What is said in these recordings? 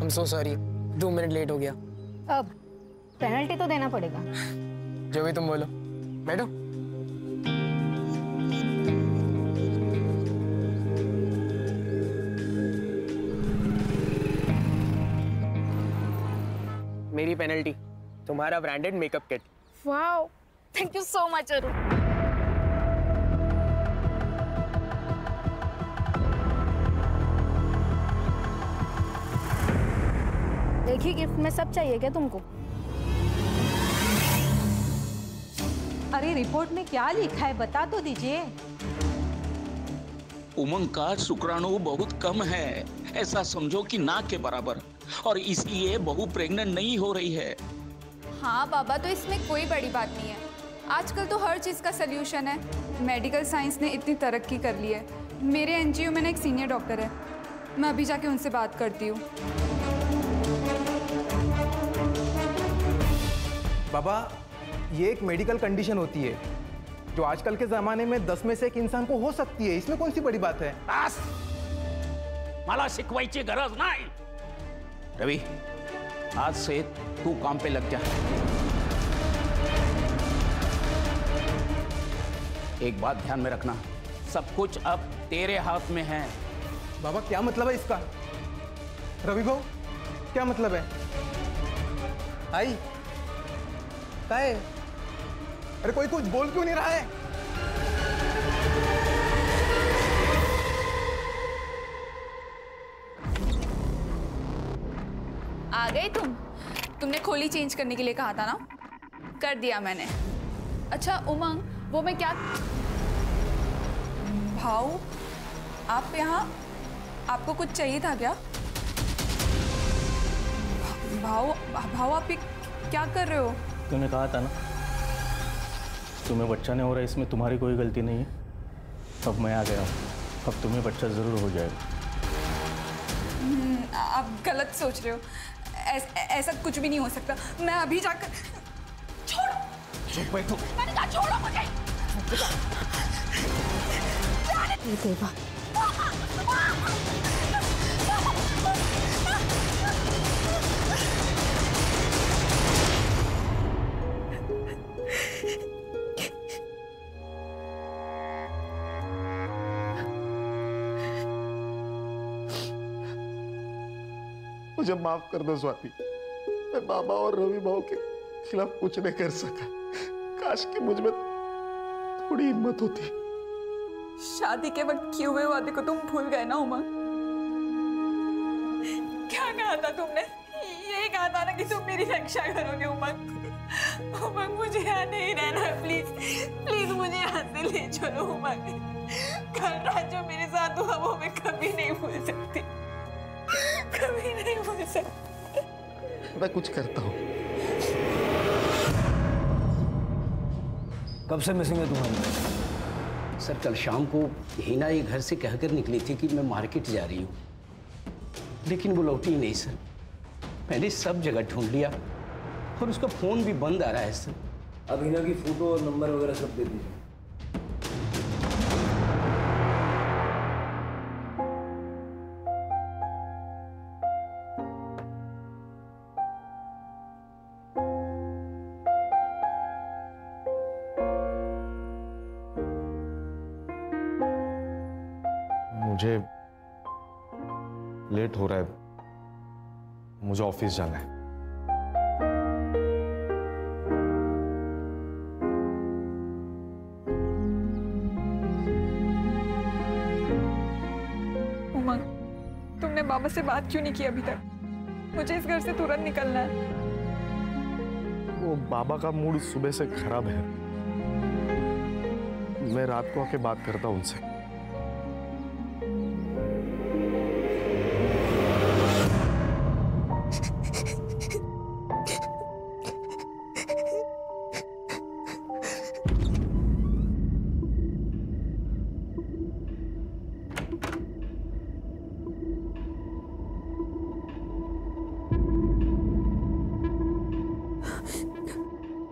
I'm so sorry, 2 minute late हो गया। अब पेनल्टी तो देना पड़ेगा। जो भी तुम बोलो। बैठो। मेरी पेनल्टी, तुम्हारा branded makeup kit. Wow, thank you so much Arun. एक ही गिफ्ट में सब चाहिए क्या तुमको? अरे रिपोर्ट में क्या लिखा है बता तो दीजिए। उमंग का शुक्राणु बहुत कम है, ऐसा समझो कि ना के बराबर, और इसलिए बहू प्रेग्नेंट नहीं हो रही है। हाँ बाबा, तो इसमें कोई बड़ी बात नहीं है। आजकल तो हर चीज़ का सल्यूशन है। मेडिकल साइंस ने इतनी तरक्की कर ली है। मेरे एनजीओ में ना एक सीनियर डॉक्टर है, मैं अभी जाके उनसे बात करती हूँ। बाबा, ये एक मेडिकल कंडीशन होती है जो आजकल के जमाने में 10 में से एक इंसान को हो सकती है। इसमें कौन सी बड़ी बात है? बस, मला शिकवायची गरज नाही। रवि, आज से तू काम पे लग जा। एक बात ध्यान में रखना, सब कुछ अब तेरे हाथ में है। बाबा, क्या मतलब है इसका? रवि भाऊ, क्या मतलब है? आई क्या है? अरे कोई कुछ बोल क्यों नहीं रहा है? आ गए तुमने खोली चेंज करने के लिए कहा था ना, कर दिया मैंने। अच्छा उमंग, वो मैं क्या भाऊ, आप यहाँ, आपको कुछ चाहिए था क्या? भाऊ आप ये क्या कर रहे हो? तूने कहा था ना तुम्हें बच्चा नहीं हो रहा है, इसमें तुम्हारी कोई गलती नहीं है। अब मैं आ गया हूँ, अब तुम्हें बच्चा जरूर हो जाएगा। आप गलत सोच रहे हो, ऐसा कुछ भी नहीं हो सकता। मैं अभी जाकर छोड़ो। चुप बैठो। मैंने कहा छोड़ो मुझे। ये देवा, मुझे माफ कर दो स्वाति, मैं बाबा और रवि भाऊ के खिलाफ कुछ नहीं कर सका। काश कि मुझ में थोड़ी हिम्मत होती। शादी के वक्त किए हुए वादे को तुम भूल गए ना उमंग? क्या कहा था तुमने? यही कहा था ना कि तुम मेरी रक्षा करोगे उमंग। उमंग, मुझे यहाँ नहीं रहना, प्लीज प्लीज मुझे यहाँ से ले चलो उमंग। कल रात जो मेरे साथ हुआ वो मैं कभी नहीं भूल सकती, कभी नहीं भूल सकती। मैं कुछ करता हूँ। कब से मिसिंग है तुम्हारी? सर, कल शाम को हिना ये घर से कहकर निकली थी कि मैं मार्केट जा रही हूँ, लेकिन वो लौटी ही नहीं सर। मैंने सब जगह ढूंढ लिया और उसका फोन भी बंद आ रहा है सर। अब हिना की फोटो और नंबर वगैरह सब दे दीजिए। मुझे लेट हो रहा है, मुझे ऑफिस जाना है। उमंग, तुमने बाबा से बात क्यों नहीं की अभी तक? मुझे इस घर से तुरंत निकलना है। वो बाबा का मूड सुबह से खराब है, मैं रात को आके बात करता हूँ उनसे।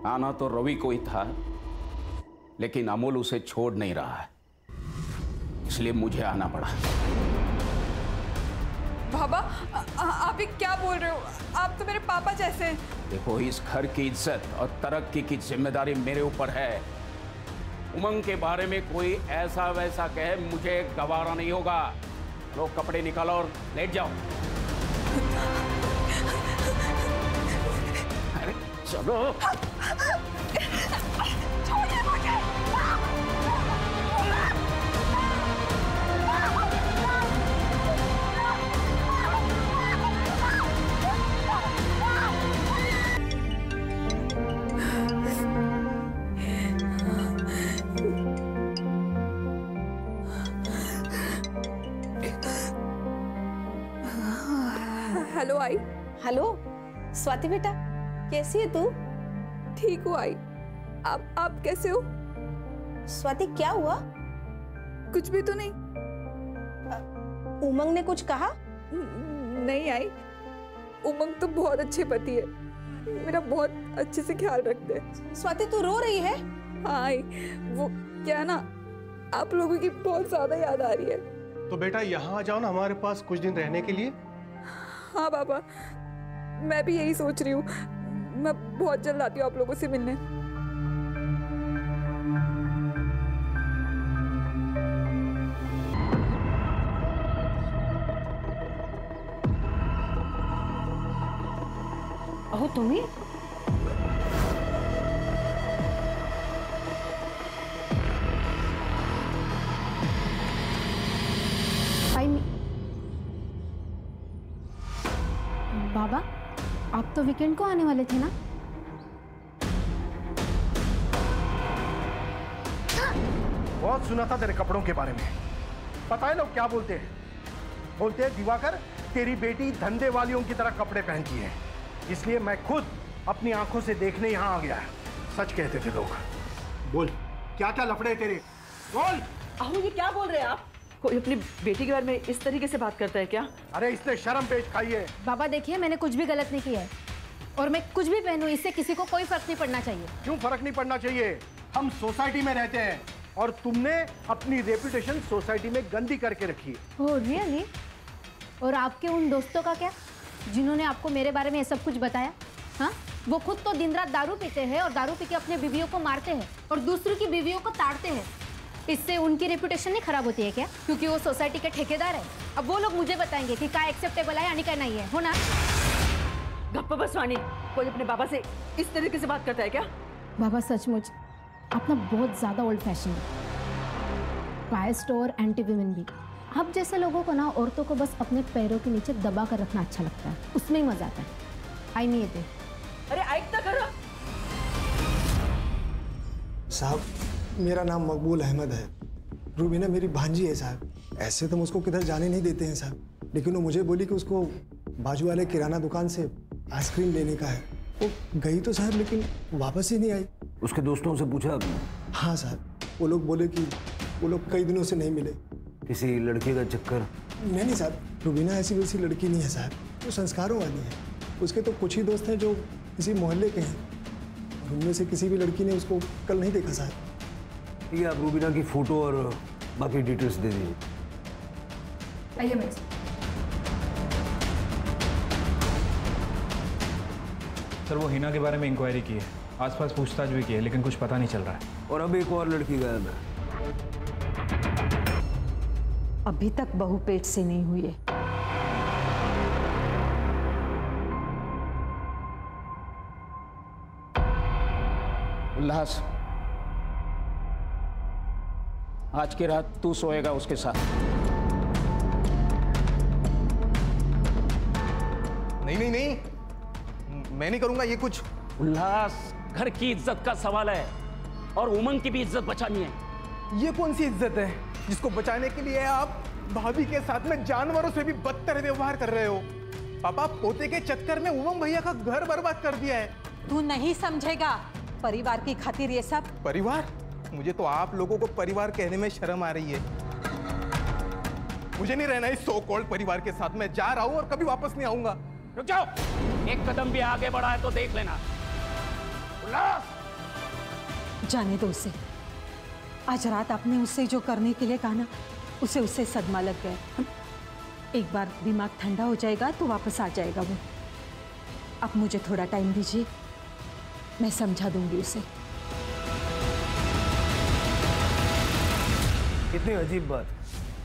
आना तो रवि को ही था, लेकिन अमोल उसे छोड़ नहीं रहा है, इसलिए मुझे आना पड़ा। बाबा आप ये क्या बोल रहे हो? आप तो मेरे पापा जैसे हैं। देखो, इस घर की इज्जत और तरक्की की जिम्मेदारी मेरे ऊपर है। उमंग के बारे में कोई ऐसा वैसा कहे, मुझे गवारा नहीं होगा। लो कपड़े निकालो और लेट जाओ। अरे चलो। छोड़िए मुझे। हेलो आई। हेलो स्वाति बेटा, कैसी है तू? ठीक हूँ आई। आप कैसे हो? स्वाति क्या हुआ? कुछ भी तो नहीं। उमंग ने कुछ कहा? नहीं आई, उमंग तो बहुत अच्छे पति है, मेरा बहुत अच्छे से ख्याल रखते हैं। स्वाति तू रो रही है? हाँ आई, वो क्या ना, आप लोगों की बहुत ज्यादा याद आ रही है। तो बेटा यहाँ आ जाओ ना हमारे पास कुछ दिन रहने के लिए। हाँ पापा, मैं भी यही सोच रही हूँ। मैं बहुत जल्द आती हूँ आप लोगों से मिलने। अहो तुम्ही? बाबा, आप तो वीकेंड को आने वाले थे ना? बहुत सुना था तेरे कपड़ों के बारे में। पता है लोग क्या बोलते हैं? बोलते हैं दिवाकर, तेरी बेटी धंधे वालियों की तरह कपड़े पहनती है, इसलिए मैं खुद अपनी आंखों से देखने यहाँ आ गया। सच कहते थे लोग। बोल क्या क्या लफड़े तेरे, बोल। अहो ये क्या बोल रहे हैं आप? कोई अपनी बेटी के बारे में इस तरीके से बात करता है क्या? अरे इसने शर्म पेश खाई है। बाबा देखिए, मैंने कुछ भी गलत नहीं किया है और मैं कुछ भी पहनूं इससे किसी को कोई फर्क नहीं पड़ना चाहिए। क्यों फर्क नहीं पड़ना चाहिए? हम सोसाइटी में रहते हैं और तुमने अपनी रेपुटेशन सोसाइटी में गंदी करके रखी है। Oh really? और आपके उन दोस्तों का क्या, जिन्होंने आपको मेरे बारे में ये सब कुछ बताया? हाँ, वो खुद तो दिन रात दारू पीते हैं और दारू पी के अपने बीवियों को मारते हैं और दूसरों की बीवियों को ताड़ते हैं। इससे उनकी रेपुटेशन नहीं खराब होती है क्या? क्योंकि वो सोसाइटी के ठेकेदार है। अब वो लोग मुझे बताएंगे कि क्या एक्सेप्टेबल है यानी क्या नहीं है, हो ना? गप्पा बसवानी, कोई अपने बाबा से इस तरीके से बात करता है क्या? बाबा सचमुच आप ना बहुत ज्यादा ओल्ड फैशन है, बायस्ड और एंटी विमेन भी। आप जैसे लोगों को ना औरतों को बस अपने पैरों के नीचे दबा कर रखना अच्छा लगता है, उसमें ही मजा आता है। आई नहीं ये। अरे ऐकता खरं? साहब मेरा नाम मकबूल अहमद है, रूबीना मेरी भांजी है साहब। ऐसे तो मुझको किधर जाने नहीं देते हैं साहब, लेकिन वो मुझे बोली कि उसको बाजू वाले किराना दुकान से आइसक्रीम लेने का है। वो गई तो साहब लेकिन वापस ही नहीं आई। उसके दोस्तों से पूछा? हाँ साहब, वो लोग बोले कि वो लोग कई दिनों से नहीं मिले। किसी लड़के का चक्कर? नहीं साहब, रूबीना ऐसी वैसी लड़की नहीं है साहब, वो संस्कारों वाली है। उसके तो कुछ ही दोस्त हैं जो किसी मोहल्ले के हैं, उनमें से किसी भी लड़की ने उसको कल नहीं देखा साहब। ठीक है, आप रूबीना की फोटो और बाकी डिटेल्स दे दीजिए। आइए मैं। सर वो हिना के बारे में इंक्वायरी की है, आसपास पूछताछ भी की है, लेकिन कुछ पता नहीं चल रहा है। और अब एक और लड़की गायब है। अभी तक बहू पेट से नहीं हुई है। उल्लास, आज की रात तू सोएगा उसके साथ। नहीं नहीं नहीं, मैं नहीं करूंगा ये कुछ। उल्लास, घर की इज्जत का सवाल है और उमंग की भी इज्जत बचानी है। ये कौन सी इज्जत है जिसको बचाने के लिए आप भाभी के साथ में जानवरों से भी बदतर व्यवहार कर रहे हो? पापा पोते के चक्कर में उमंग भैया का घर बर्बाद कर दिया है। तू नहीं समझेगा, परिवार की खातिर ये सब। परिवार? मुझे तो आप लोगों को परिवार कहने में शर्म आ रही है। मुझे नहीं रहना इस सो कॉल्ड परिवार के साथ। मैं जा रहा हूं और कभी वापस नहीं आऊंगा। रुक जाओ, एक कदम भी आगे बढ़ा है तो देख लेना। उल्लास, जाने दो उसे। आज रात आपने उससे जो करने के लिए कहा ना, उसे उससे सदमा लग गया। एक बार दिमाग ठंडा हो जाएगा तो वापस आ जाएगा वो। अब मुझे थोड़ा टाइम दीजिए, मैं समझा दूंगी उसे। कितनी अजीब बात,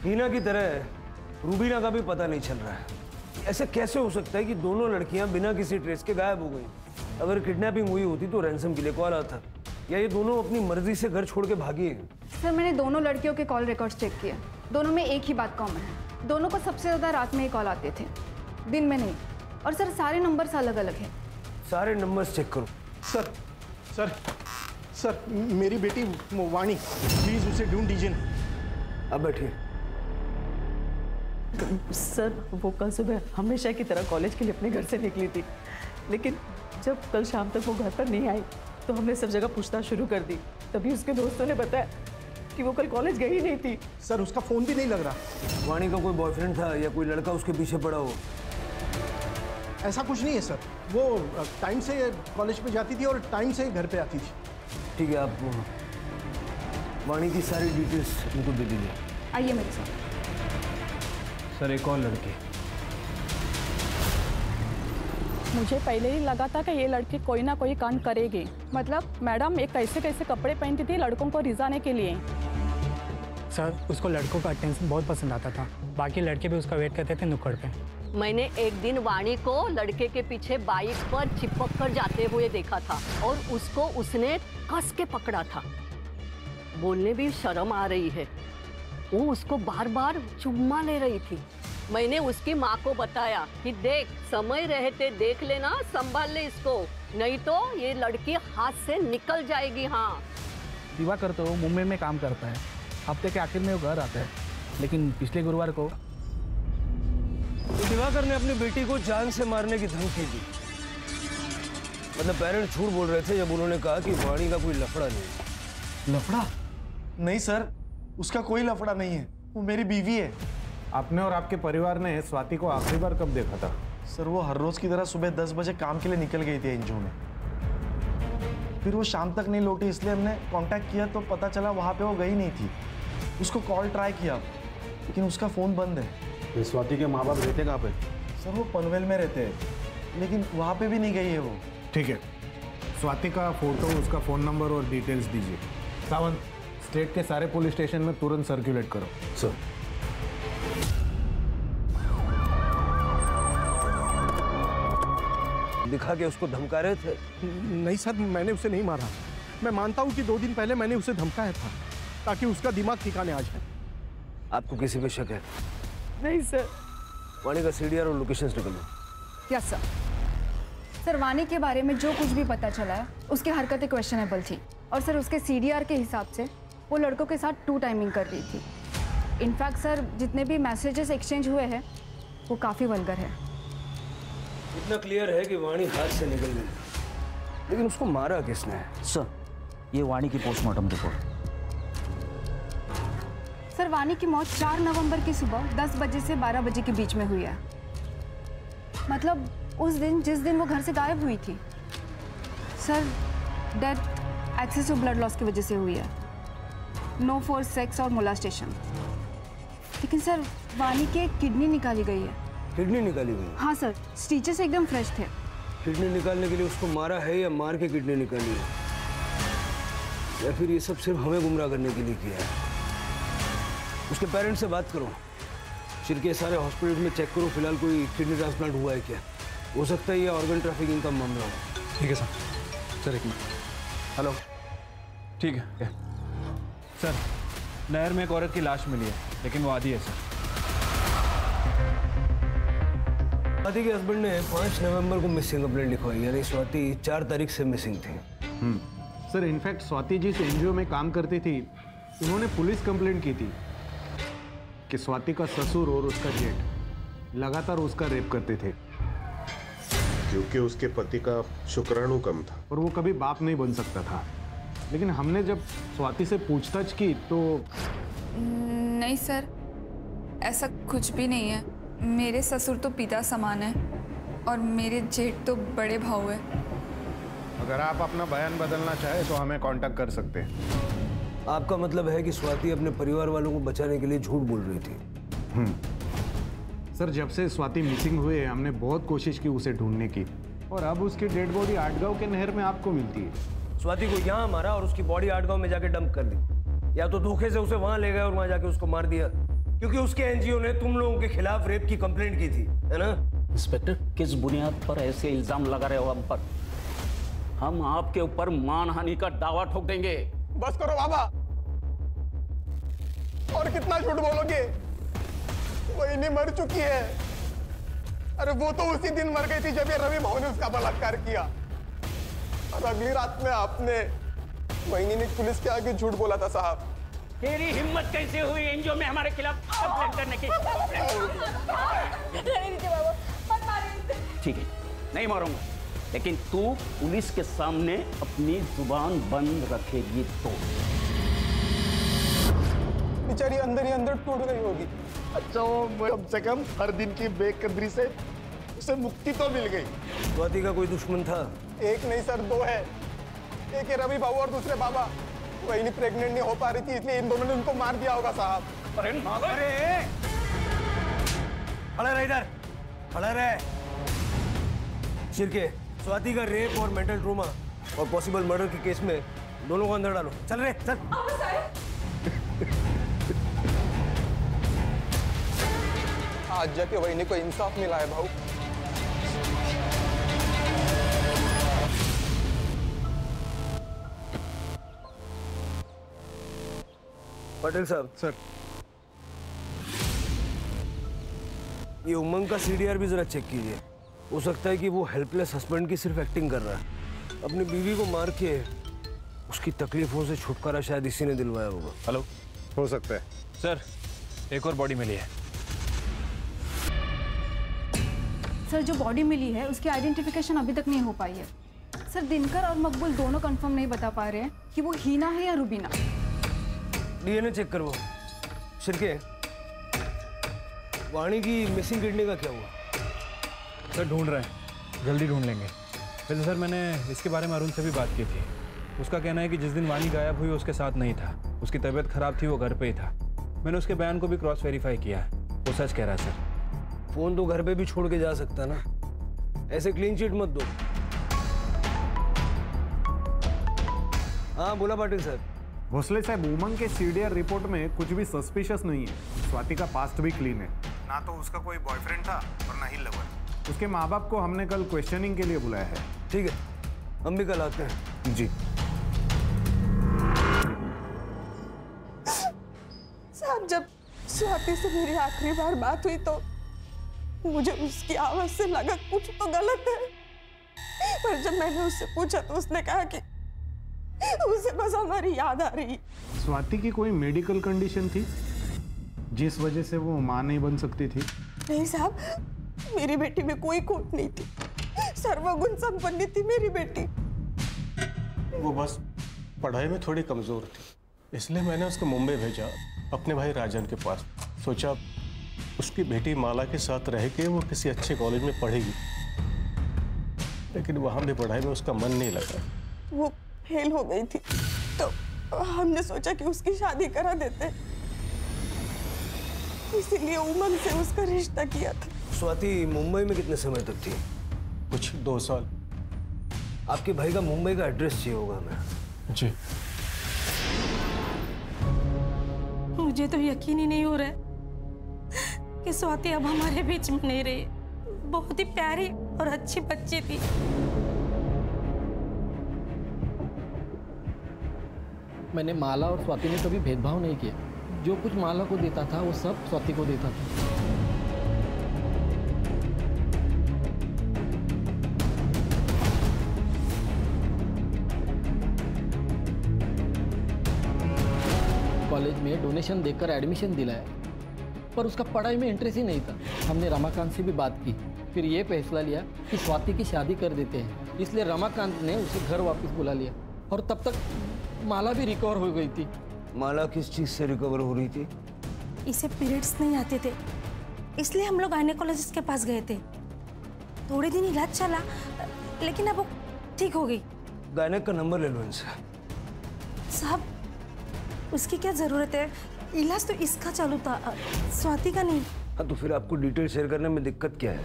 हीना की तरह रूबीना का भी पता नहीं चल रहा है। ऐसे कैसे हो सकता है कि दोनों लड़कियां बिना किसी ट्रेस के गायब हो गई? अगर किडनैपिंग हुई होती तो रैंसम के लिए कॉल आता, या ये दोनों अपनी मर्जी से घर छोड़ के भागी है? सर मैंने दोनों लड़कियों के कॉल रिकॉर्ड्स चेक किए, दोनों में एक ही बात कॉमन है। दोनों को सबसे ज़्यादा रात में ही कॉल आते थे, दिन में नहीं। और सर सारे नंबर्स अलग अलग हैं। सारे नंबर्स चेक करो। सर सर सर मेरी बेटी वाणी, प्लीज उसे ढूंढ दीजिए। अब बैठिए। सर वो कल सुबह हमेशा की तरह कॉलेज के लिए अपने घर से निकली थी, लेकिन जब कल शाम तक वो घर पर नहीं आई तो हमने सब जगह पूछताछ शुरू कर दी। तभी उसके दोस्तों ने बताया कि वो कल कॉलेज गई नहीं थी। सर उसका फोन भी नहीं लग रहा। वाणी का कोई बॉयफ्रेंड था या कोई लड़का उसके पीछे पड़ा हो? ऐसा कुछ नहीं है सर, वो टाइम से कॉलेज पे जाती थी और टाइम से घर पे आती थी। ठीक है, आप वाणी की सारी डिटेल्स इनको दे दीजिए। आइए मेरे साथ। सर एक और लड़की। मुझे पहले ही लगा था कि ये लड़की कोई ना कोई कांड करेगी। मतलब मैडम ये कैसे कैसे कपड़े पहनती थी लड़कों को रिझाने के लिए। सर उसको लड़कों का अटेंशन बहुत पसंद आता था, बाकी लड़के भी उसका वेट करते थे नुक्कड़ पे। मैंने एक दिन वाणी को लड़के के पीछे बाइक पर चिपक कर जाते हुए देखा था और उसको उसने कस के पकड़ा था। बोलने भी शर्म आ रही है, वो उसको बार बार चुम्मा ले रही थी। मैंने उसकी माँ को बताया कि देख समय रहते देख लेना, संभाल ले इसको, नहीं तो ये लड़की हाथ से निकल जाएगी। हाँ दिवाकर तो मुंबई में काम करता है, हफ्ते के आखिर में वो घर आता है, लेकिन पिछले गुरुवार को दिवाकर ने अपनी बेटी को जान से मारने की धमकी दी। मतलब पेरेंट्स झूठ बोल रहे थे जब उन्होंने कहा कि वाणी का कोई लफड़ा नहीं। लफड़ा? नहीं सर, उसका कोई लफड़ा नहीं है, वो मेरी बीवी है। आपने और आपके परिवार ने स्वाति को आखिरी बार कब देखा था? सर वो हर रोज की तरह सुबह 10 बजे काम के लिए निकल गई थी एनजीओ में, फिर वो शाम तक नहीं लौटी, इसलिए हमने कांटेक्ट किया तो पता चला वहाँ पे वो गई नहीं थी। उसको कॉल ट्राई किया लेकिन उसका फ़ोन बंद है। स्वाति के माँ बाप रहते कहाँ पे? सर वो पनवेल में रहते हैं, लेकिन वहाँ पे भी नहीं गई है वो। ठीक है, स्वाति का फोटो, उसका फ़ोन नंबर और डिटेल्स दीजिए। सावंत, स्टेट के सारे पुलिस स्टेशन में तुरंत सर्कुलेट करो। सर दिखा के उसको धमका रहे थे? नहीं सर, मैंने उसे नहीं मारा। मैं मानता हूँ कि 2 दिन पहले मैंने उसे धमकाया था ताकि उसका दिमाग ठिकाने आ जाए। आपको किसी पे शक है? नहीं सर। वाणी का सीडीआर और लोकेशंस निकल लो। Yes sir. सर वाणी के बारे में जो कुछ भी पता चला है उसकी हरकतें क्वेश्चनेबल थी, और सर उसके सीडीआर के हिसाब से वो लड़कों के साथ 2 टाइमिंग कर रही थी। इनफैक्ट सर जितने भी मैसेजेस एक्सचेंज हुए हैं वो काफ़ी वल्गर है। इतना क्लियर है कि वाणी हाथ से निकल गई, लेकिन उसको मारा किसने? सर ये वाणी की पोस्टमार्टम रिपोर्ट। सर वाणी की मौत 4 नवंबर की सुबह 10 बजे से 12 बजे के बीच में हुई है। मतलब उस दिन जिस दिन वो घर से गायब हुई थी। Sir death excessive blood loss की वजह से हुई है, नो फॉर सेक्स और मोलास्टेशन। लेकिन सर वाणी की किडनी निकाली गई है। किडनी निकाली गई? हाँ सर, स्टिचेस एकदम फ्रेश थे। किडनी निकालने के लिए उसको मारा है या मार के किडनी निकाली है, या फिर ये सब सिर्फ हमें गुमराह करने के लिए किया है? उसके पेरेंट्स से बात करो, सिर के सारे हॉस्पिटल में चेक करो फिलहाल कोई किडनी ट्रांसप्लांट हुआ है क्या। हो सकता है ये ऑर्गन ट्रैफिकिंग का मामला हो। ठीक है सर। एक मिनट। हेलो। ठीक है सर, नहर में एक औरत की लाश मिली है, लेकिन वो आधी है सर। स्वाति के हस्बैंड ने 5 नवंबर को मिसिंग कंप्लेंट लिखवाई, यानी स्वाति 4 तारीख से मिसिंग थी। सर इनफैक्ट स्वाति जिस एनजीओ में काम करती थी उन्होंने पुलिस कंप्लेंट की थी कि स्वाति का ससुर और उसका जेठ लगातार उसका रेप करते थे, क्योंकि उसके पति का शुक्राणु कम था और वो कभी बाप नहीं बन सकता था। लेकिन हमने जब स्वाति से पूछताछ की तो नहीं सर, ऐसा कुछ भी नहीं है। मेरे ससुर तो पिता समान है और मेरे जेठ तो बड़े भाऊ है। अगर आप अपना बयान बदलना चाहे तो हमें कांटेक्ट कर सकते हैं। आपका मतलब है कि स्वाति अपने परिवार वालों को बचाने के लिए झूठ बोल रही थी? सर जब से स्वाति मिसिंग हुए हमने बहुत कोशिश की उसे ढूंढने की, और अब उसकी डेड बॉडी आटगांव के नहर में आपको मिलती है। स्वाति को यहाँ मारा और उसकी बॉडी आटगांव में जाके डंप कर दी, या तो धोखे से उसे वहां ले गए और वहां जाके उसको मार दिया, क्योंकि उसके एनजीओ ने तुम लोगों के खिलाफ रेप की कंप्लेंट की थी, है ना? इंस्पेक्टर, किस बुनियाद पर ऐसे इल्जाम लगा रहे हो हम पर? हम आपके ऊपर मानहानि का दावा ठोक देंगे। बस करो बाबा, और कितना झूठ बोलोगे? वही मर चुकी है। अरे वो तो उसी दिन मर गई थी जब ये रवि भाऊ ने उसका बलात्कार किया, और अगली रात में आपने वही ने पुलिस के आगे झूठ बोला था। साहब, तेरी हिम्मत कैसे हुई एनजीओ में हमारे खिलाफ कंप्लेंट करने की? ठीक है, नहीं मारूंगा, लेकिन तू पुलिस के सामने अपनी जुबान बंद रखेगी तो। बेचारी अंदर ही अंदर टूट गई होगी। अच्छा, वो कम से कम हर दिन की बेकदरी से उसे मुक्ति तो मिल गई। स्वाति का कोई दुश्मन था? एक नहीं सर, दो है। एक है रवि भाऊ और दूसरे बाबा। वही नहीं प्रेग्नेंट नहीं हो पा रही थी, इसलिए इन दोनों ने उनको मार दिया होगा साहब। अरे खड़ा रह इधर, खड़ा रह। शिरके, स्वाति का रेप और मेंटल ट्रोमा और पॉसिबल मर्डर के केस में दोनों को अंदर डालो। चल रे, चल। आज जाके वही को इंसाफ मिला है भाऊ। पटेल साहब। सर, ये उमंग का सीडीआर भी जरा चेक कीजिए। हो सकता है कि वो हेल्पलेस हस्बैंड की सिर्फ एक्टिंग कर रहा है। अपनी बीवी को मार के उसकी तकलीफों से छुटकारा शायद इसी ने दिलवाया होगा। हेलो, हो सकता है सर। एक और बॉडी मिली है सर। जो बॉडी मिली है उसकी आइडेंटिफिकेशन अभी तक नहीं हो पाई है सर। दिनकर और मकबूल दोनों कंफर्म नहीं बता पा रहे हैं कि वो हीना है या रुबीना। डीएनए चेक करवाओ। शिरके, वाणी की मिसिंग किडनी का क्या हुआ? सर ढूंढ रहे हैं, जल्दी ढूंढ लेंगे। वैसे सर मैंने इसके बारे में अरुण से भी बात की थी। उसका कहना है कि जिस दिन वाणी गायब हुई उसके साथ नहीं था, उसकी तबीयत खराब थी, वो घर पे ही था। मैंने उसके बयान को भी क्रॉस वेरीफाई किया है, वो सच कह रहा है सर। फोन तो घर पे भी छोड़ के जा सकता ना, ऐसे क्लीन चिट मत दो। हाँ बोला पाटिल साहब। भोसले साहब, उमंग के सीडीआर रिपोर्ट में कुछ भी सस्पिशियस नहीं है। स्वाति का पास्ट भी क्लीन है, ना तो उसका कोई बॉयफ्रेंड था और ना ही लवर। उसके माँ बाप को हमने कल क्वेश्चनिंग के लिए बुलाया है। ठीक है, हम भी कल आते हैं। जी साहब, जब स्वाति से मेरी आखिरी बार बात हुई तो मुझे उसकी आवाज से लगा कुछ तो गलत है, पर जब मैंने उससे पूछा तो उसने कहा कि उसे बस हमारी याद आ रही। स्वाति की कोई मेडिकल कंडीशन थी जिस वजह से वो मां नहीं बन सकती थी? नहीं साहब, मेरी बेटी में कोई खोट नहीं थी। सर्वगुण संपन्न थी मेरी बेटी। वो बस पढ़ाई में थोड़ी कमजोर थी, इसलिए मैंने उसको मुंबई भेजा अपने भाई राजन के पास। सोचा उसकी बेटी माला के साथ रह के वो किसी अच्छे कॉलेज में पढ़ेगी, लेकिन वहां भी पढ़ाई में उसका मन नहीं लगा। वो फेल हो गई थी तो हमने सोचा कि उसकी शादी करा देते, इसीलिए उमंग से उसका रिश्ता किया था। स्वाति मुंबई में कितने समय तक थी? कुछ 2 साल। आपके भाई का मुंबई का एड्रेस चाहिए होगा हमें। जी। मुझे तो यकीन ही नहीं हो रहा है कि स्वाति अब हमारे बीच में नहीं रही। बहुत ही प्यारी और अच्छी बच्ची थी। मैंने माला और स्वाति में कभी भेदभाव नहीं किया। जो कुछ माला को देता था वो सब स्वाति को देता था। कॉलेज में डोनेशन देकर एडमिशन दिलाया, पर उसका पढ़ाई में इंटरेस्ट ही नहीं था। हमने रमाकांत से भी बात की, फिर ये फैसला लिया कि स्वाति की शादी कर देते हैं। इसलिए रमाकांत ने उसे घर वापस बुला लिया, और तब तक माला भी रिकवर हो गई थी। माला किस चीज से रिकवर हो रही थी? इसे पीरियड्स नहीं आते थे, इसलिए हम लोग गायनेकोलॉजिस्ट के पास गए थे। थोड़े दिन इलाज चला, लेकिन अब वो ठीक हो गई। गायनेक का नंबर ले लो इनसे। साहब, उसकी क्या जरूरत है? इलाज तो इसका चालू था, स्वाति का नहीं। हाँ, तो फिर आपको डिटेल शेयर करने में दिक्कत क्या है,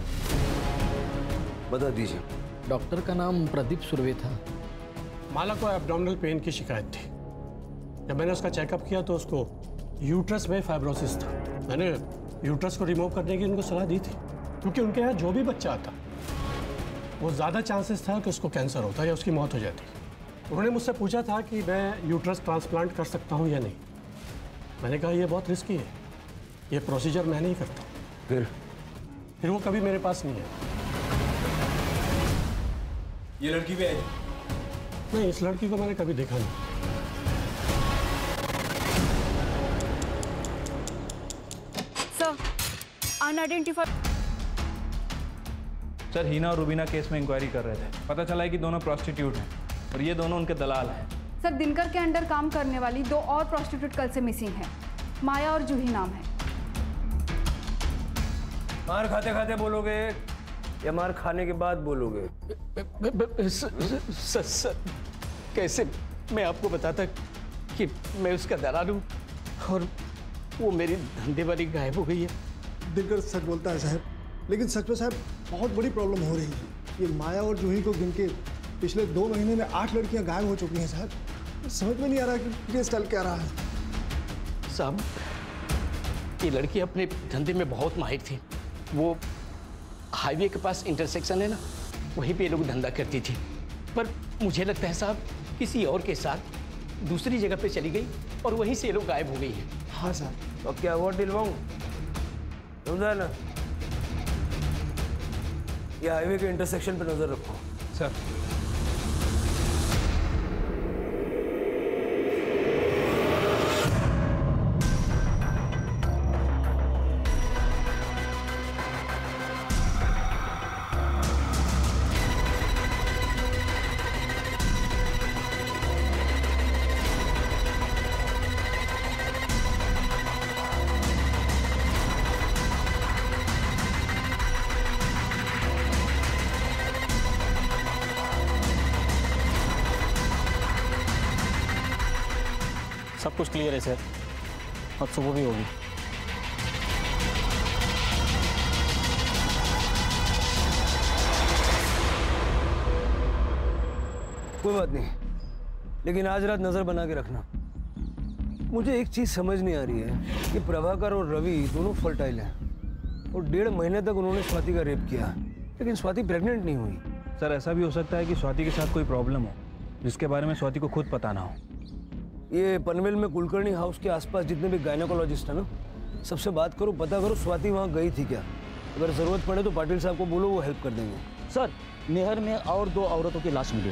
बता दीजिए। डॉक्टर का नाम प्रदीप सुर्वे था। माला को एब्डोमिनल पेन की शिकायत थी। जब मैंने उसका चेकअप किया तो उसको यूट्रस में फाइब्रोसिस था। मैंने यूट्रस को रिमूव करने की उनको सलाह दी थी, क्योंकि उनके यहाँ जो भी बच्चा आता वो ज़्यादा चांसेस था कि उसको कैंसर होता या उसकी मौत हो जाती। उन्होंने मुझसे पूछा था कि मैं यूट्रस ट्रांसप्लांट कर सकता हूँ या नहीं। मैंने कहा ये बहुत रिस्की है, ये प्रोसीजर मैं नहीं करता। फिर वो कभी मेरे पास नहीं है। ये लड़की भी आई? नहीं, इस लड़की को मैंने कभी देखा नहीं। Sir, unidentified. सर, हीना और रुबीना केस में इंक्वायरी कर रहे थे। पता चला है कि दोनों प्रोस्टिट्यूट हैं और ये दोनों उनके दलाल हैं। सर, दिनकर के अंडर काम करने वाली 2 और प्रोस्टिट्यूट कल से मिसिंग है। माया और जूही नाम है। मार खाते खाते बोलोगे या मार खाने के बाद बोलोगे? सर, कैसे मैं आपको बताता कि मैं उसका दलाल हूँ और वो मेरी धंधे वाली गायब हो गई है। दिनकर सच बोलता है साहब, लेकिन सच में साहब बहुत बड़ी प्रॉब्लम हो रही है। ये माया और जूही को गिन के पिछले 2 महीने में 8 लड़कियां गायब हो चुकी हैं साहब। समझ में नहीं आ रहा कि ये स्टाइल क्या रहा है साहब। ये लड़की अपने धंधे में बहुत माहिर थी। वो हाईवे के पास इंटरसेक्शन है ना, वहीं पे ये लोग धंधा करती थी। पर मुझे लगता है साहब किसी और के साथ दूसरी जगह पे चली गई और वहीं से ये लोग गायब हो गई है। हाँ साहब। तो क्या हुआ दिलवाऊं? समझा ना? ये हाईवे के इंटरसेक्शन पे नजर रखो। सर, सब कुछ क्लियर है सर, अब सुबह भी होगी। कोई बात नहीं, लेकिन आज रात नजर बना के रखना। मुझे एक चीज समझ नहीं आ रही है कि प्रभाकर और रवि दोनों फर्टाइल हैं और 1.5 महीने तक उन्होंने स्वाति का रेप किया, लेकिन स्वाति प्रेग्नेंट नहीं हुई। सर, ऐसा भी हो सकता है कि स्वाति के साथ कोई प्रॉब्लम हो जिसके बारे में स्वाति को खुद पता ना हो। ये पनवेल में कुलकर्णी हाउस के आसपास जितने भी गायनेकोलॉजिस्ट हैं ना, सबसे बात करो, पता करो स्वाति वहाँ गई थी क्या। अगर जरूरत पड़े तो पाटिल साहब को बोलो, वो हेल्प कर देंगे। सर, नहर में और 2 औरतों की लाश मिली।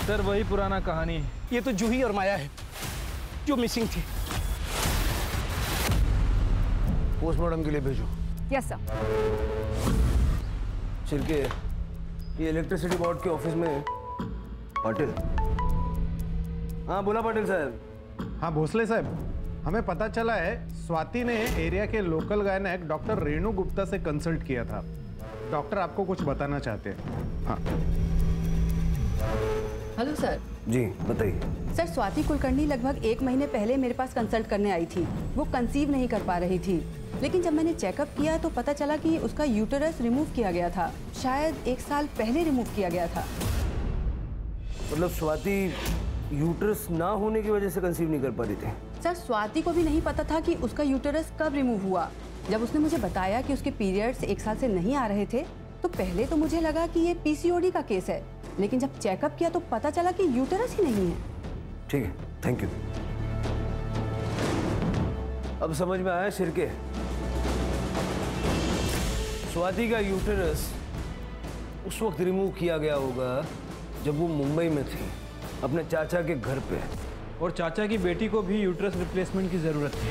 सर, वही पुराना कहानी। ये तो जूही और माया है जो मिसिंग थी। पोस्टमार्टम के लिए भेजो। Yes sir. छिलके, ये इलेक्ट्रिसिटी बोर्ड के ऑफिस में पाटिल। हाँ बोला पाटिल साहब। हाँ भोसले साहब, हमें पता चला है स्वाति ने एरिया के local gynaec doctor Renu Gupta से कंसल्ट किया था। डॉक्टर आपको कुछ बताना चाहते हैं। हाँ। Hello sir. जी बताइए। सर, स्वाति कुलकर्णी लगभग 1 महीने पहले मेरे पास कंसल्ट करने आई थी। वो कंसीव नहीं कर पा रही थी, लेकिन जब मैंने चेकअप किया तो पता चला कि उसका यूटेरस रिमूव किया गया था। शायद 1 साल पहले रिमूव किया गया था। मतलब स्वाति यूटेरस ना होने की वजह से कंसीव नहीं कर पा रही थी? सर, स्वाति को भी नहीं पता था कि उसका यूटेरस कब रिमूव हुआ। जब उसने मुझे बताया कि उसके पीरियड्स 1 साल से नहीं आ रहे थे तो पहले तो मुझे लगा कि ये पीसीओडी का केस है, लेकिन जब चेकअप किया तो पता चला कि यूटेरस ही नहीं है। ठीक है, थैंक यू। अब समझ में आया शिरके, स्वाति का यूटेरस उस वक्त रिमूव किया गया होगा जब वो मुंबई में थी, अपने चाचा के घर पे, और चाचा की बेटी को भी यूट्रस रिप्लेसमेंट की जरूरत थी।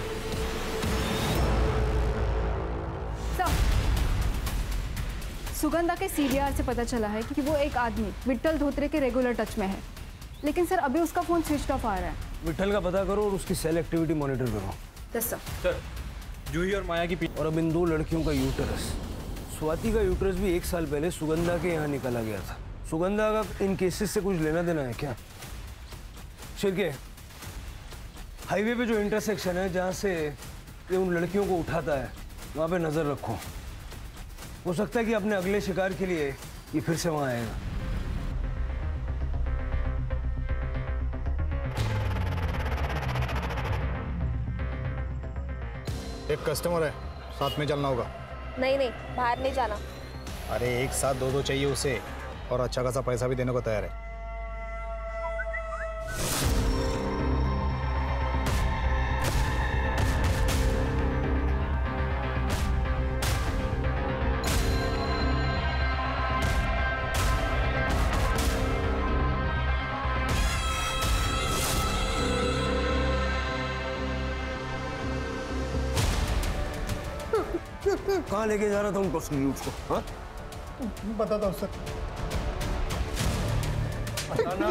सुगंधा के सीडीआर से पता चला है कि वो एक आदमी विट्ठल धोत्रे के रेगुलर टच में है, लेकिन सर अभी उसका फोन स्विच ऑफ आ रहा है। विट्ठल का पता करो और उसकी सेल एक्टिविटी मॉनिटर करो। Yes sir. सर, जूही और माया की और अब इन 2 लड़कियों का यूटेरस, स्वाति का यूटेरस भी 1 साल पहले सुगंधा के यहाँ निकाला गया था। सुगंधा का इन केसेस से कुछ लेना देना है क्या? शिरके, हाईवे पे जो इंटरसेक्शन है जहाँ से ये उन लड़कियों को उठाता है, वहाँ पे नजर रखो। हो सकता है कि अपने अगले शिकार के लिए ये फिर से वहाँ आएगा। एक कस्टमर है, साथ में चलना होगा। नहीं नहीं, बाहर नहीं जाना। अरे एक साथ दो चाहिए उसे, और अच्छा खासा पैसा भी देने को तैयार है। कहाँ लेके जा रहा था उनको उसको? हाँ? बताता हूँ सर। बताना।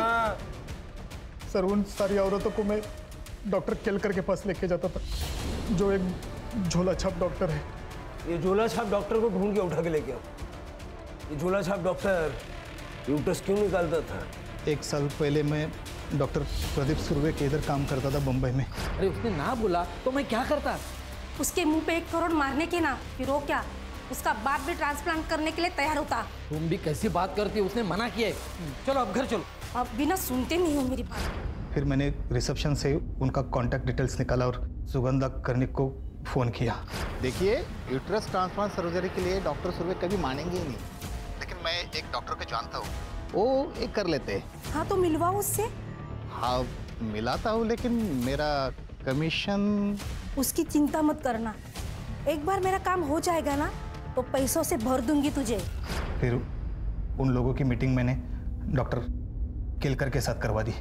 सर उन सारी औरतों को मैं डॉक्टर केलकर के पास लेके जाता था, जो एक झोला छाप डॉक्टर है। ये झोला छाप डॉक्टर को ढूंढ के उठा के लेके आओ। ये झोला छाप डॉक्टर यूट्रस क्यों निकालता था? 1 साल पहले मैं डॉक्टर प्रदीप सुर्वे के इधर काम करता था बम्बई में। अरे उसने ना बोला तो मैं क्या करता? उसके मुंह पे 1 करोड़ मारने के ना, फिर वो क्या, उसका बाप भी ट्रांसप्लांट करने के लिए तैयार होता। तुम भी कैसी बात करती हो? उसने मना किया है। चलो अब घर चलो। अब बिना सुनते नहीं हो मेरी बात। फिर मैंने रिसेप्शन से उनका कांटेक्ट डिटेल्स निकाला और सुगंधा कर्णिक को फोन किया। देखिए, यूट्रस ट्रांसप्लांट सर्जरी के लिए डॉक्टर सुर्वे कभी मानेंगे ही नहीं, लेकिन मैं एक डॉक्टर को जानता हूँ, वो एक कर लेते हैं। हाँ तो मिलवाओ उससे। हाँ मिलाता हूँ, लेकिन मेरा कमीशन। उसकी चिंता मत करना, एक बार मेरा काम हो जाएगा ना तो पैसों से भर दूंगी तुझे। फिर उन लोगों की मीटिंग मैंने डॉक्टर केलकर के साथ करवा दी।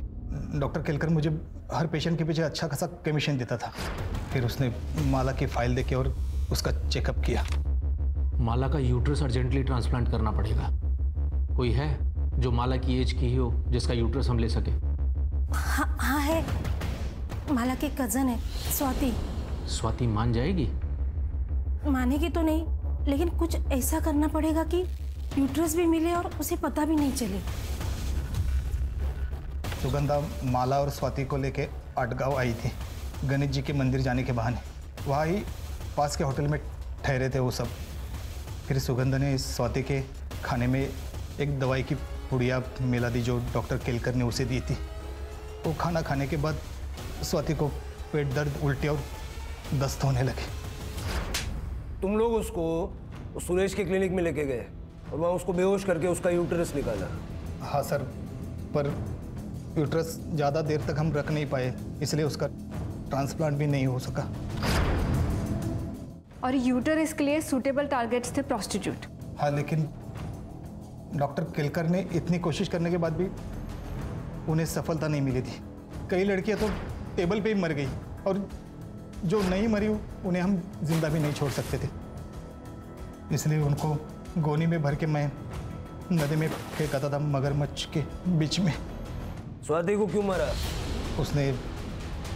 डॉक्टर केलकर मुझे हर पेशेंट के पीछे अच्छा खासा कमीशन देता था। फिर उसने माला की फाइल देखी और उसका चेकअप किया। माला का यूट्रस अर्जेंटली ट्रांसप्लांट करना पड़ेगा। कोई है जो माला की एज की ही हो जिसका यूट्रस हम ले सके? हाँ है, माला के कजन है स्वाति। स्वाति मान जाएगी? मानेगी तो नहीं, लेकिन कुछ ऐसा करना पड़ेगा कि यूट्रस भी मिले और उसे पता भी नहीं चले। सुगंधा माला और स्वाति को लेके आटगांव आई थी गणेश जी के मंदिर जाने के बहाने। वहाँ ही पास के होटल में ठहरे थे वो सब। फिर सुगंधा ने स्वाति के खाने में एक दवाई की पुड़िया मिला दी जो डॉक्टर केलकर ने उसे दी थी। वो खाना खाने के बाद स्वाति को पेट दर्द, उल्टी और दस्त होने लगे। तुम लोग उसको सुरेश के क्लिनिक में लेके गए और वहाँ उसको बेहोश करके उसका यूट्रस निकाला। हाँ सर, पर यूट्रस ज़्यादा देर तक हम रख नहीं पाए, इसलिए उसका ट्रांसप्लांट भी नहीं हो सका। और यूटरस के लिए सूटेबल टारगेट्स थे प्रोस्टिट्यूट। हाँ, लेकिन डॉक्टर केलकर ने इतनी कोशिश करने के बाद भी उन्हें सफलता नहीं मिली थी। कई लड़कियां तो टेबल पे ही मर गई और जो नहीं मरी उन्हें हम जिंदा भी नहीं छोड़ सकते थे। इसलिए उनको गोनी में भर के मैं नदी में फेंकाता था, मगरमच्छ के बीच में। स्वाति को क्यों मारा? उसने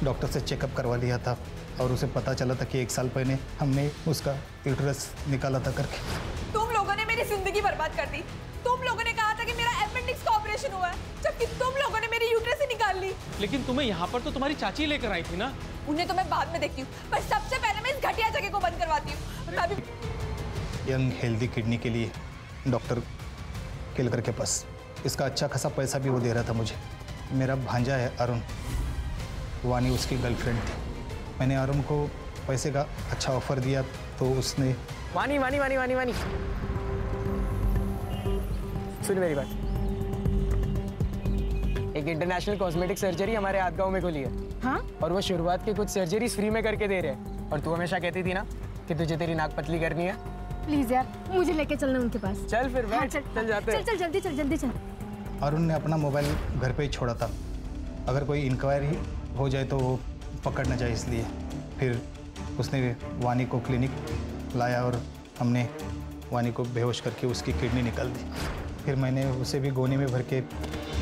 डॉक्टर से चेकअप करवा लिया था और उसे पता चला था कि 1 साल पहले हमने उसका यूट्रस निकाला था करके। तुम लोगों ने मेरी जिंदगी बर्बाद कर दी। तुम लोगों ने कहा था कि मेरा अपेंडिक्स का ऑपरेशन हुआ है, जबकि तुम लोगों ने मेरी यूट्रस ही निकाल ली। लेकिन तुम्हें यहाँ पर तो तुम्हारी चाची लेकर आई थी ना। उन्हें तो मैं बाद में देखती हूँ, पर सबसे पहले मैं इस घटिया जगह को बंद करवाती हूँ। यंग हेल्दी किडनी के लिए डॉक्टर केलकर के पास इसका अच्छा खासा पैसा भी वो दे रहा था मुझे। मेरा भांजा है अरुण, वानी उसकी गर्लफ्रेंड थी। मैंने अरुण को पैसे का अच्छा ऑफर दिया तो उसने वानी वानी वानी वानी वानी सुन मेरी बात। एक इंटरनेशनल कॉस्मेटिक सर्जरी हमारे आदगांव में खुली है। हाँ? और वो शुरुआत के कुछ सर्जरीज फ्री में करके दे रहे हैं। और तू हमेशा कहती थी ना कि तुझे तेरी नाक पतली करनी है। प्लीज यार, मुझे लेके चलना उनके पास। चल फिर बैठ। हाँ, चल जाते हैं। चल जल्दी चल, जल्दी चल। अरुण ने अपना मोबाइल घर पे ही छोड़ा था, अगर कोई इंक्वायरी हो जाए तो वो पकड़ न जाए, इसलिए। फिर उसने वानी को क्लिनिक लाया और हमने वानी को बेहोश करके उसकी किडनी निकाल दी। फिर मैंने उसे भी गोनी में भर के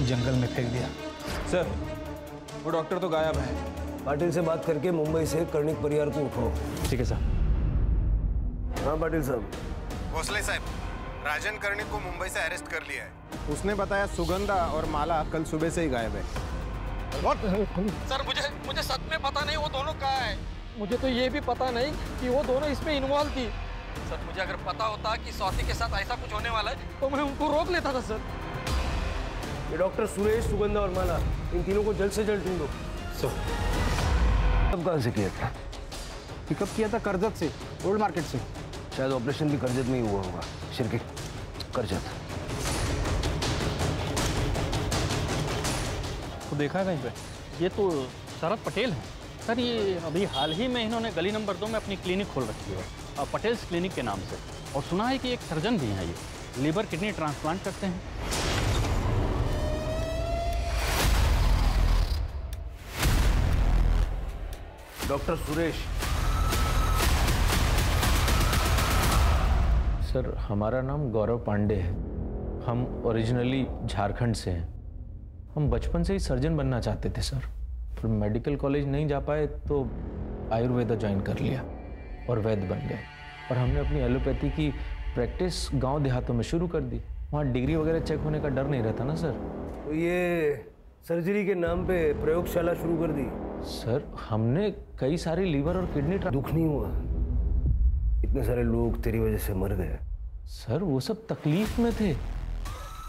जंगल में फेंक दिया। सर, वो डॉक्टर तो गायब है। पाटिल से बात करके मुंबई से कर्णिक परिवार को उठाओ। ठीक है सर। हाँ पाटिल साहब। भोसले साहब, राजन कर्णिक को मुंबई से अरेस्ट कर लिया है। उसने बताया सुगंधा और माला कल सुबह से ही गायब है। सर मुझे सच में पता नहीं वो दोनों कहाँ है। मुझे तो ये भी पता नहीं कि वो दोनों इसमें इन्वॉल्व थी। सर मुझे अगर पता होता कि स्वाति के साथ ऐसा कुछ होने वाला है तो मैं उनको रोक लेता था सर। ये डॉक्टर सुरेश, सुगंधा और माला, इन तीनों को जल्द से जल्द ढूंढो। सर कब कहाँ से किया था? पिकअप किया था करजत से, ओल्ड मार्केट से। शायद ऑपरेशन भी करजत में ही हुआ होगा। शिरके करजत। तो देखा है कहीं पे? ये तो शरद पटेल है सर। ये अभी हाल ही में इन्होंने गली नंबर 2 में अपनी क्लिनिक खोल रखी है, पटेल्स क्लिनिक के नाम से। और सुना है कि एक सर्जन भी हैं, ये लीवर किडनी ट्रांसप्लांट करते हैं। डॉक्टर सुरेश। सर हमारा नाम गौरव पांडे है। हम ओरिजिनली झारखंड से हैं। हम बचपन से ही सर्जन बनना चाहते थे सर, पर मेडिकल कॉलेज नहीं जा पाए तो आयुर्वेदा ज्वाइन कर लिया और वैद्य बन गए। और हमने अपनी एलोपैथी की प्रैक्टिस गांव देहातों में शुरू कर दी। वहाँ डिग्री वगैरह चेक होने का डर नहीं रहता ना सर। तो ये सर्जरी के नाम पे प्रयोगशाला शुरू कर दी? सर हमने कई सारी लीवर और किडनी। दुख नहीं हुआ? इतने सारे लोग तेरी वजह से मर गए। सर वो सब तकलीफ में थे,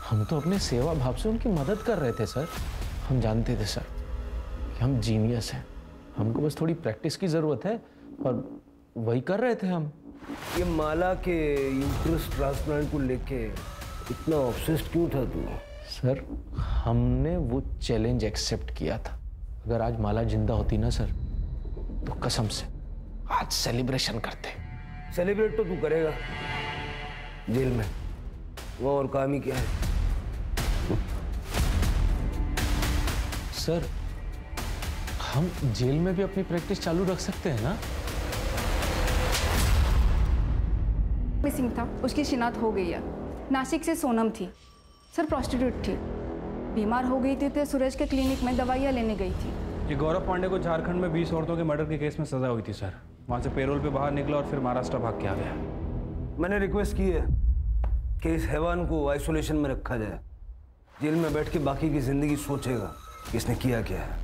हम तो अपने सेवा भाव से उनकी मदद कर रहे थे सर। हम जानते थे सर कि हम जीनियस हैं, हमको बस थोड़ी प्रैक्टिस की ज़रूरत है और वही कर रहे थे हम। ये माला के यूट्रस ट्रांसप्लांट को लेके इतना ऑब्सेस्ड क्यों था तू? सर हमने वो चैलेंज एक्सेप्ट किया था। अगर आज माला जिंदा होती ना सर तो कसम से आज सेलिब्रेशन करते। सेलिब्रेट तो तू करेगा जेल में, वो और काम ही क्या है? सर हम जेल में भी अपनी प्रैक्टिस चालू रख सकते हैं ना? मिसिंग था, उसकी शिनाख्त हो गई है। नासिक से सोनम थी सर, प्रोस्टिट्यूट थी, बीमार हो गई थी तो सुरेश के क्लिनिक में दवाइयाँ लेने गई थी। ये गौरव पांडे को झारखंड में 20 औरतों के मर्डर के केस में सजा हुई थी सर। वहाँ से पेरोल पे बाहर निकला और फिर महाराष्ट्र भाग के आ गया। मैंने रिक्वेस्ट की है कि इस हैवान को आइसोलेशन में रखा जाए। जेल में बैठ के बाकी की जिंदगी सोचेगा कि इसने किया क्या है।